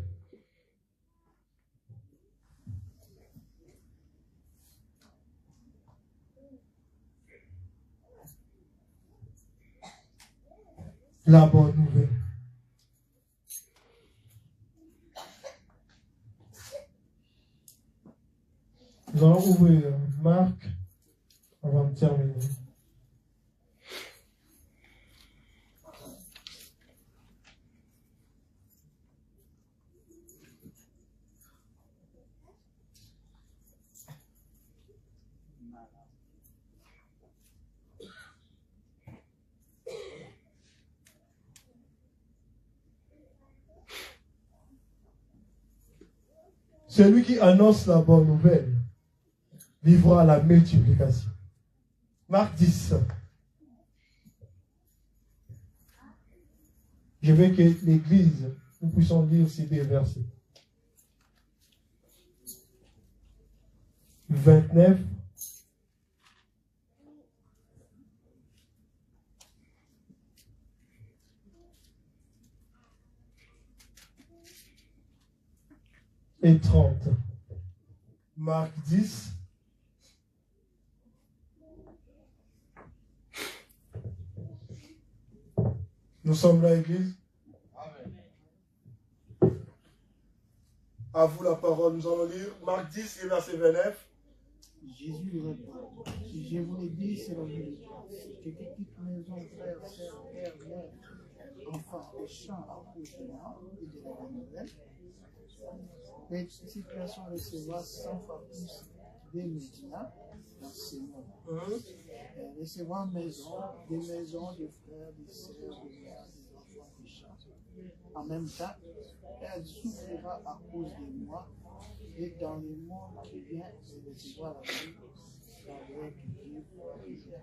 La bonne nouvelle. Nous allons ouvrir Marc avant de terminer. Celui qui annonce la bonne nouvelle vivra la multiplication. Marc 10. Je veux que l'Église, nous puissions lire ces deux versets. 29. Et 30. Marc 10. Nous sommes là, Église. Amen. À vous la parole, nous allons lire Marc 10 et verset 29. Jésus lui répond, si je vous l'ai dit, c'est la vérité. Que toute maison, frère, sœur, père, mère, enfant, et chant à cause de moi et de la bonne nouvelle, et si personne recevra 100 fois plus des médias dans ce monde. Recevra maison, des maisons, des frères, des sœurs, des mères, des enfants, des chants. En même temps, elle souffrira à cause de moi, et dans le monde qui vient, elle recevra la vie dans le qui vit.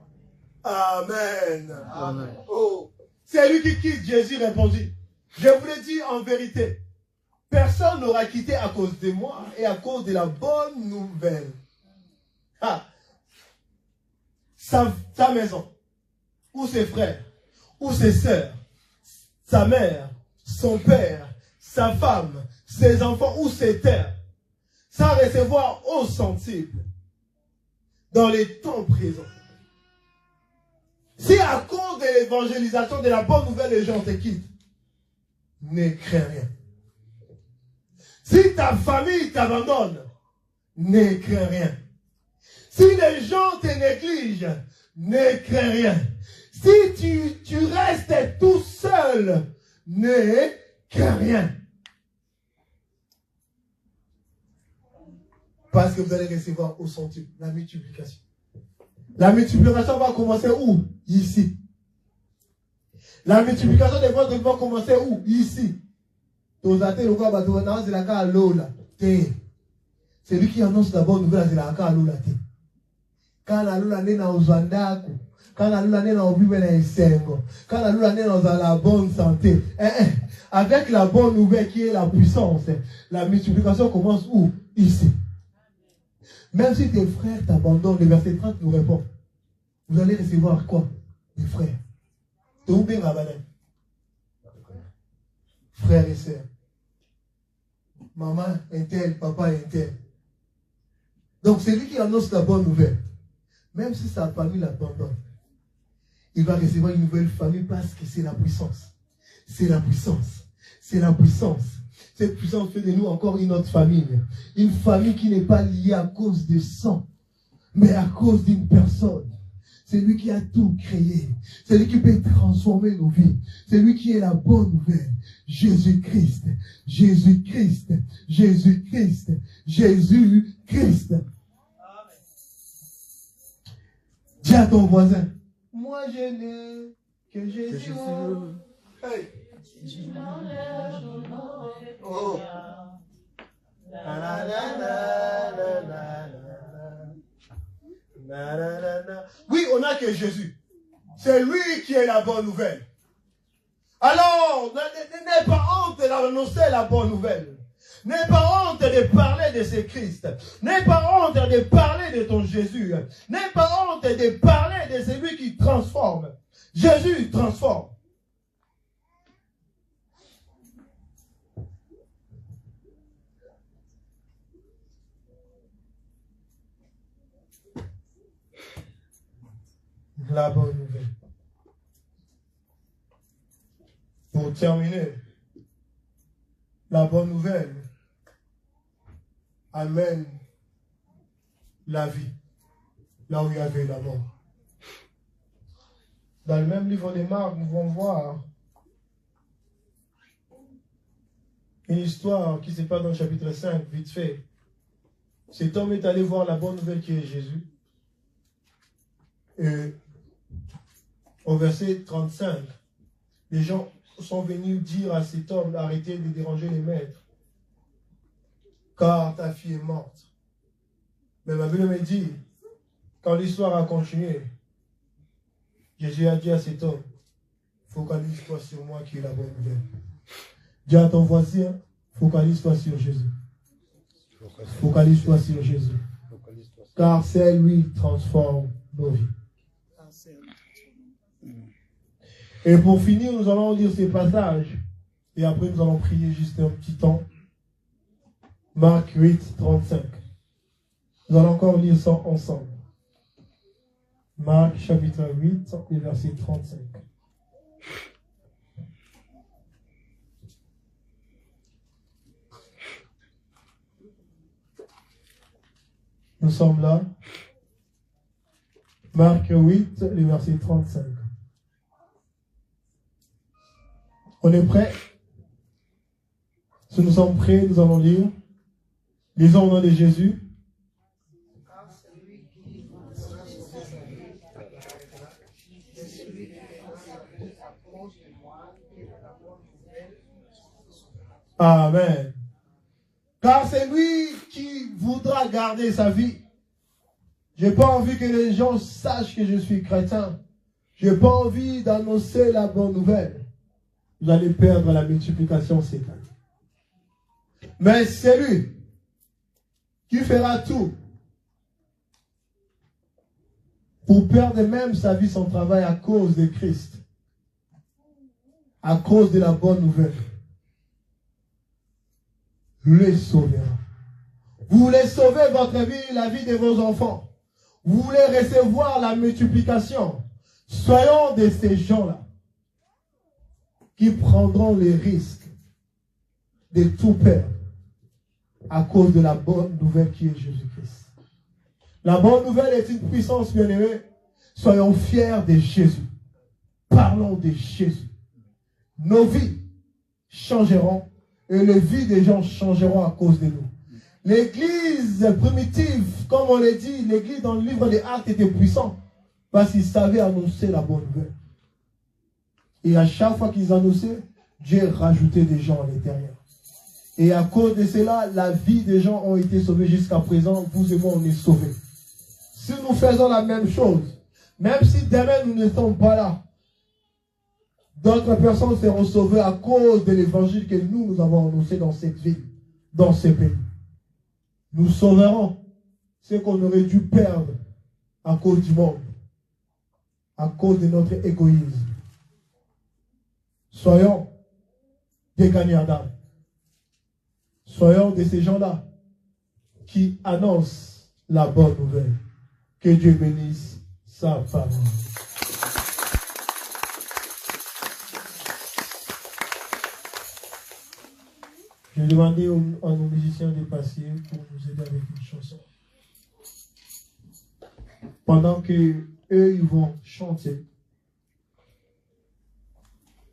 Amen. Amen. Oh, c'est lui qui quitte. Jésus répondit, je vous le dis en vérité, personne n'aura quitté à cause de moi et à cause de la bonne nouvelle. Ah, sa maison, ou ses frères, ou ses sœurs, sa mère, son père, sa femme, ses enfants ou ses terres, sans recevoir au centime dans les temps présents. Si à cause de l'évangélisation de la bonne nouvelle, les gens te quittent, ne crains rien. Si ta famille t'abandonne, ne crains rien. Si les gens te négligent, ne crains rien. Si tu restes tout seul, ne crains rien. Parce que vous allez recevoir au centime la multiplication. La multiplication va commencer où? Ici. La multiplication des vôtres va commencer où? Ici. C'est lui qui annonce la bonne nouvelle. Quand la lula n'est dans Ozandaku, quand la lula n'est dans Obibenesengo, quand la lula n'est dans la bonne santé, avec la bonne nouvelle qui est la puissance, la multiplication commence où? Ici. Même si tes frères t'abandonnent, le verset 30 nous répond. Vous allez recevoir quoi? Des frères. Frères et sœurs. Maman est tel, papa est tel. Donc c'est lui qui annonce la bonne nouvelle. Même si sa famille l'abandonne, il va recevoir une nouvelle famille parce que c'est la puissance. C'est la puissance. C'est la puissance. Cette puissance fait de nous encore une autre famille. Une famille qui n'est pas liée à cause de sang, mais à cause d'une personne. C'est lui qui a tout créé. C'est lui qui peut transformer nos vies. C'est lui qui est la bonne nouvelle. Jésus-Christ. Jésus-Christ. Jésus-Christ. Jésus-Christ. Dis à ton voisin, moi je n'ai que Jésus. Hey. Oh. Oui, on n'a que Jésus. C'est lui qui est la bonne nouvelle. Alors, n'aie pas honte d'annoncer la bonne nouvelle. N'aie pas honte de parler de ce Christ. N'aie pas honte de parler de ton Jésus. N'aie pas honte de parler de celui qui transforme. Jésus transforme. La bonne nouvelle. Pour terminer, la bonne nouvelle amène la vie là où il y avait la mort. Dans le même livre des Marques, nous pouvons voir une histoire qui se passe dans le chapitre 5, vite fait. Cet homme est allé voir la bonne nouvelle qui est Jésus. Et au verset 35, les gens sont venus dire à cet homme d'arrêter de déranger les maîtres, car ta fille est morte. Mais ma Bible me dit, quand l'histoire a continué, Jésus a dit à cet homme, focalise-toi sur moi qui est la bonne nouvelle. Dis à ton voisin, focalise-toi sur Jésus. Focalise-toi sur Jésus. Car c'est lui qui transforme nos vies. Et pour finir, nous allons lire ces passages. Et après, nous allons prier juste un petit temps. Marc 8, 35. Nous allons encore lire ça ensemble. Marc chapitre 8, et verset 35. Nous sommes là. Marc 8, le verset 35. On est prêts? Si nous sommes prêts, nous allons lire. Lisons au nom de Jésus. Amen. Car c'est lui qui voudra garder sa vie. Je n'ai pas envie que les gens sachent que je suis chrétien. Je n'ai pas envie d'annoncer la bonne nouvelle. Vous allez perdre la multiplication cette année. Mais c'est lui qui fera tout pour perdre même sa vie, son travail à cause de Christ. À cause de la bonne nouvelle. Les sauvera. Vous voulez sauver votre vie, la vie de vos enfants. Vous voulez recevoir la multiplication. Soyons de ces gens-là qui prendront les risques de tout perdre à cause de la bonne nouvelle qui est Jésus-Christ. La bonne nouvelle est une puissance, bien-aimée. Soyons fiers de Jésus. Parlons de Jésus. Nos vies changeront et les vies des gens changeront à cause de nous. L'église primitive, comme on l'a dit, l'église dans le livre des Actes était puissante parce qu'ils savaient annoncer la bonne nouvelle. Et à chaque fois qu'ils annonçaient, Dieu rajoutait des gens à l'intérieur. Et à cause de cela, la vie des gens ont été sauvée jusqu'à présent. Vous et moi, on est sauvés. Si nous faisons la même chose, même si demain nous ne sommes pas là, d'autres personnes seront sauvées à cause de l'évangile que nous avons annoncé dans cette ville, dans ces pays. Nous sauverons ce qu'on aurait dû perdre à cause du monde, à cause de notre égoïsme. Soyons des gagnants d'âme. Soyons de ces gens-là qui annoncent la bonne nouvelle. Que Dieu bénisse sa parole. Je vais demander à nos musiciens de passer pour nous aider avec une chanson. Pendant que eux ils vont chanter,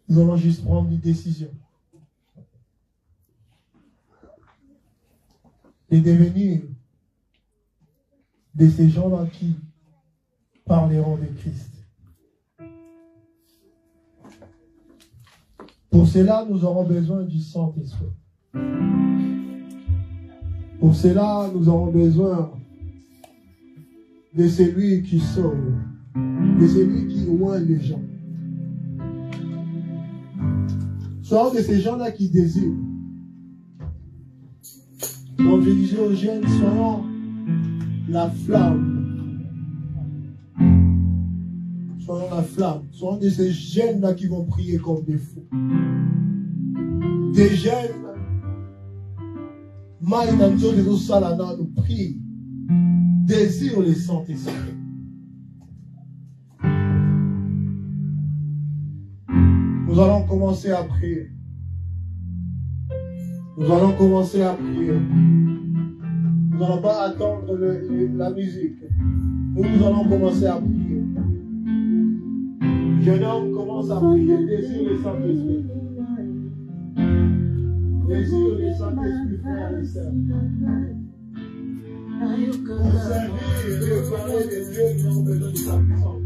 nous allons juste prendre une décision de devenir de ces gens-là qui parleront de Christ. Pour cela, nous aurons besoin du Saint-Esprit. Pour cela, nous aurons besoin de celui qui sauve, de celui qui oint les gens. Soyons de ces gens-là qui désirent. Comme je disais aux jeunes, soyons la flamme. Soyons la flamme. Soyons de ces jeunes-là qui vont prier comme des fous. Des jeunes, Maïdamso de nos salana nous prie, désire le Saint-Esprit. Nous allons commencer à prier. Nous allons commencer à prier. Nous n'allons pas attendre la musique. Nous allons commencer à prier. Jeune homme commence à prier. Désire le Saint-Esprit. Désire le Saint-Esprit, frère et sœur. Pour servir et parler de Dieu, nous avons besoin de sa puissance.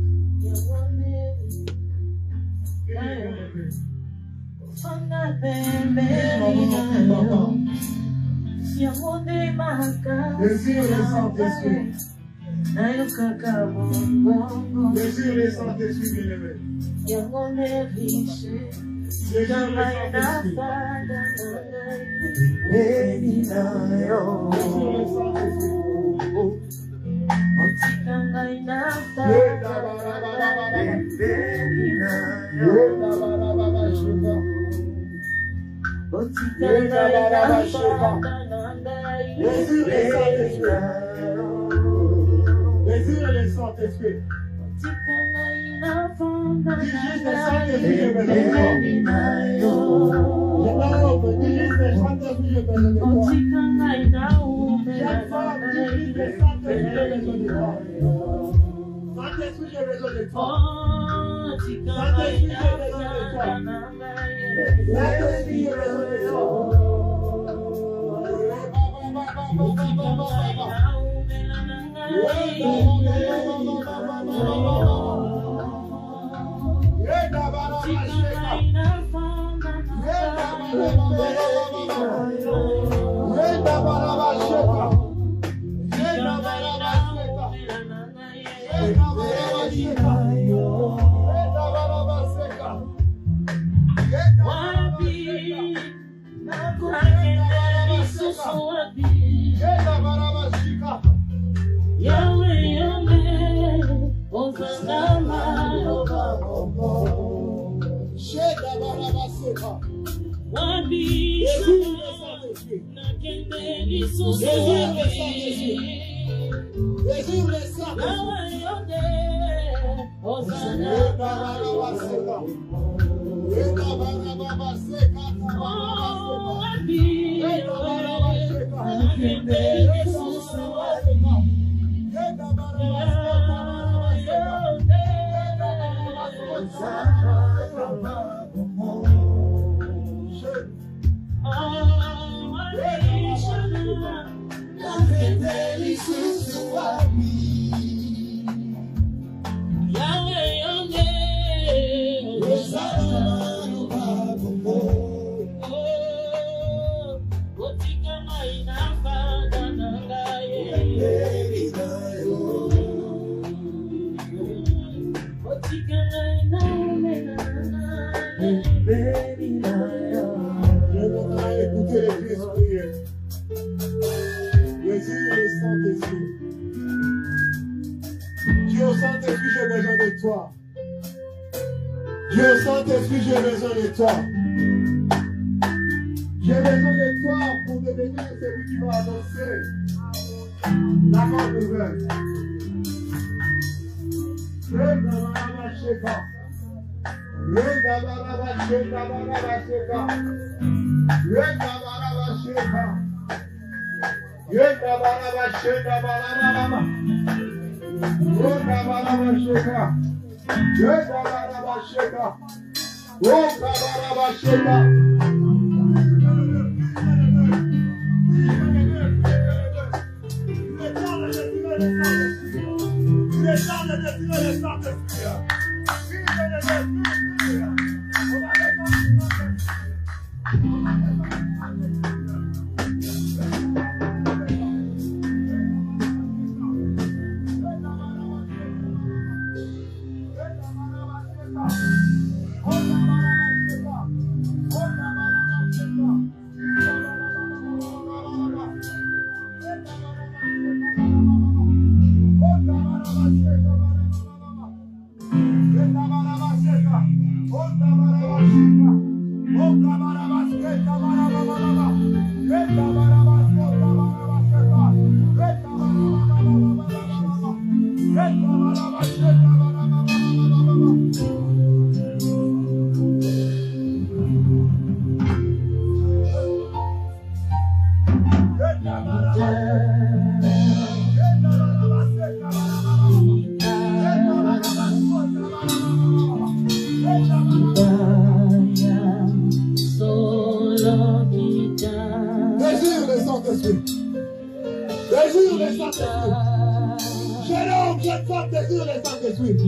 Désire le Saint-Esprit. Désire le Saint-Esprit, bien-aimé. Désire le Saint-Esprit. Désire le Saint-Esprit.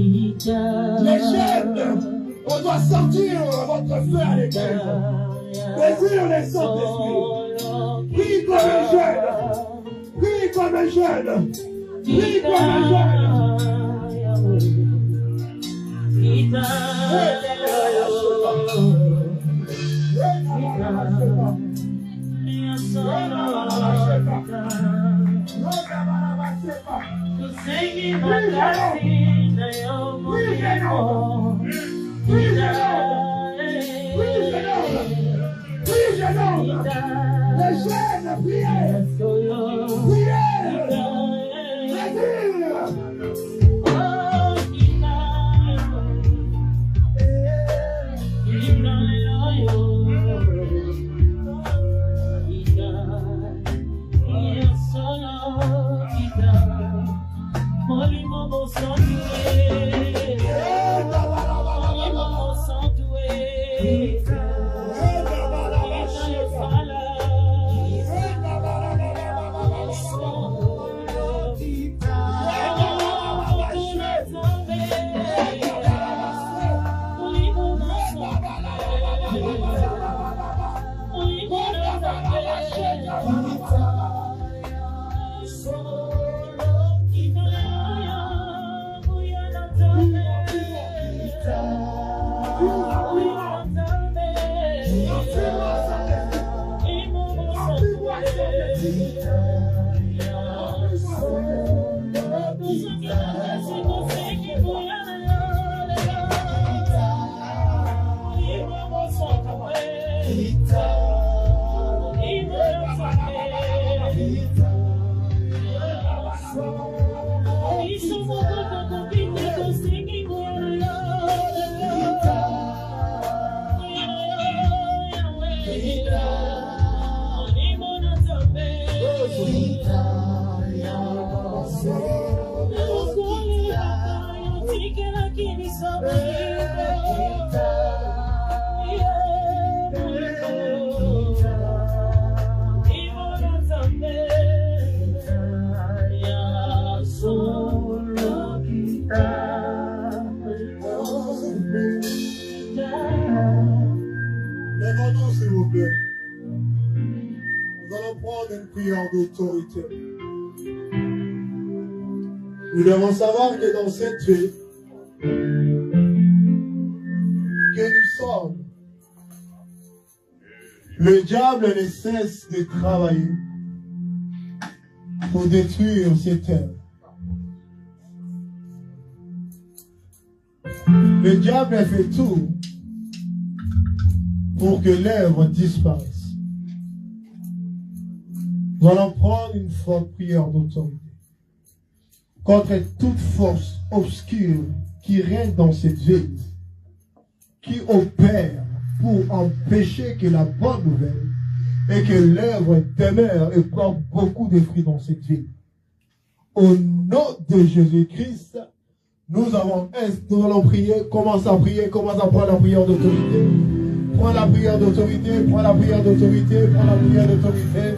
Les jeunes, on doit sentir votre feu à l'église. Désire les Saint-Esprit. Prie comme un jeune. Prie comme un jeune. Prie comme un jeune. Lèvons-nous, s'il vous plaît. Nous allons prendre une prière d'autorité. Nous devons savoir que dans cette vie que nous sommes, le diable ne cesse de travailler pour détruire cette terre. Le diable fait tout pour que l'œuvre disparaisse. Nous allons prendre une forte prière d'autorité contre toute force obscure qui règne dans cette ville, qui opère pour empêcher que la bonne nouvelle et que l'œuvre demeure et porte beaucoup de fruits dans cette ville. Au nom de Jésus-Christ, nous allons prier, commence à prier, commence à prendre la prière d'autorité. Prends la prière d'autorité, prends la prière d'autorité, prends la prière d'autorité,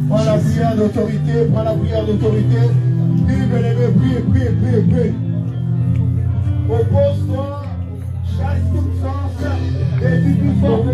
prends la prière d'autorité, prends la prière d'autorité. Prie, bien-aimé, prie. Oppose-toi, chasse toute force, et dis tout fort.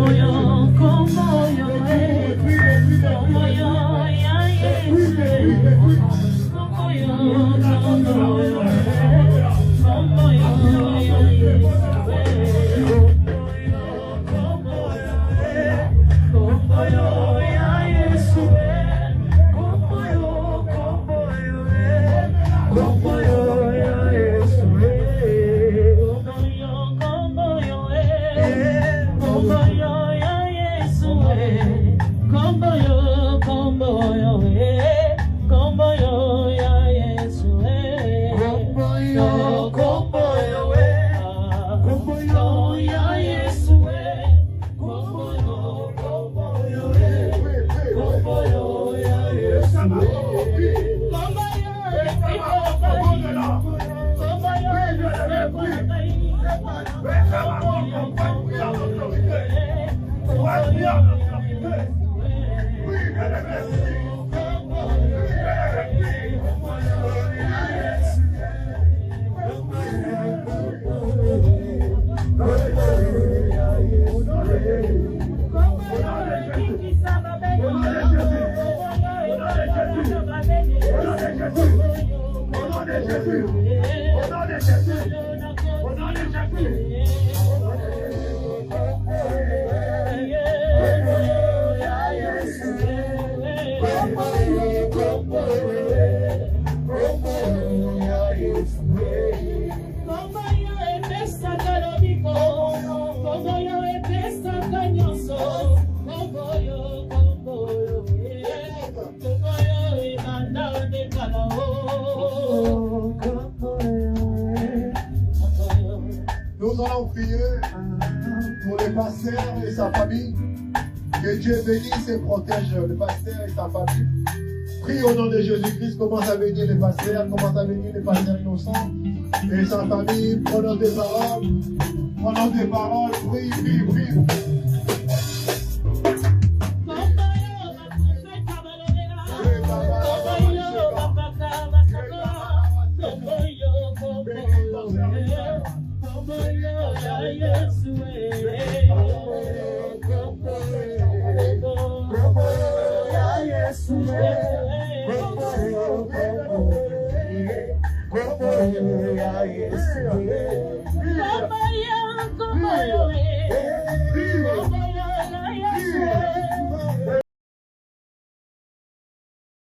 Nous allons prier pour le pasteur et sa famille. Que Dieu bénisse et protège le pasteur et sa famille. Prie au nom de Jésus-Christ. Commence à bénir le pasteur. Commence à bénir le pasteur innocent et sa famille. Prenons des paroles. Prenons des paroles. Prie, prie, prie. Como yo